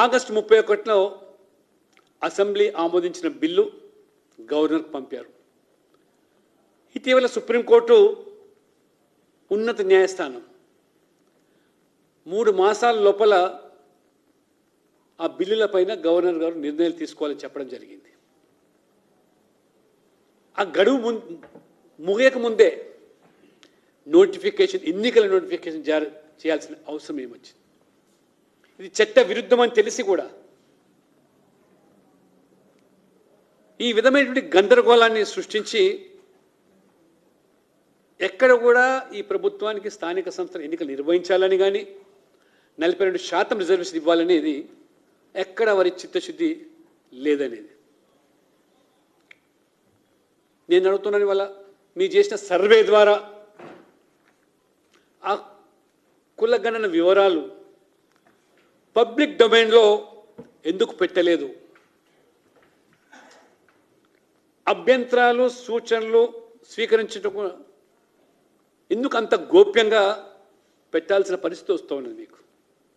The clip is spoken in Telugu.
ఆగస్టు 31లో అసెంబ్లీ ఆమోదించిన బిల్లు గవర్నర్కు పంపారు. ఇటీవల సుప్రీంకోర్టు ఉన్నత న్యాయస్థానం 3 మాసాల లోపల ఆ బిల్లులపైన గవర్నర్ గారు నిర్ణయాలు తీసుకోవాలని చెప్పడం జరిగింది. ఆ గడువు ముగియక ముందే నోటిఫికేషన్, ఎన్నికల నోటిఫికేషన్ జారీ చేయాల్సిన అవసరం ఏమొచ్చింది? ఇది చట్ట విరుద్ధమని తెలిసి కూడా ఈ విధమైనటువంటి గందరగోళాన్ని సృష్టించి ఎక్కడ కూడా ఈ ప్రభుత్వానికి స్థానిక సంస్థల ఎన్నికలు నిర్వహించాలని కానీ 42% రిజర్వేషన్ ఇవ్వాలనేది ఎక్కడ వారి చిత్తశుద్ధి లేదనేది నేను అడుగుతున్నాను. వల్ల మీరు చేసిన సర్వే ద్వారా ఆ కులగణన వివరాలు పబ్లిక్ డొమైన్లో ఎందుకు పెట్టలేదు? అభ్యంతరాలు సూచనలు స్వీకరించడం ఎందుకు అంత గోప్యంగా పెట్టాల్సిన పరిస్థితి వస్తూ ఉన్నది మీకు?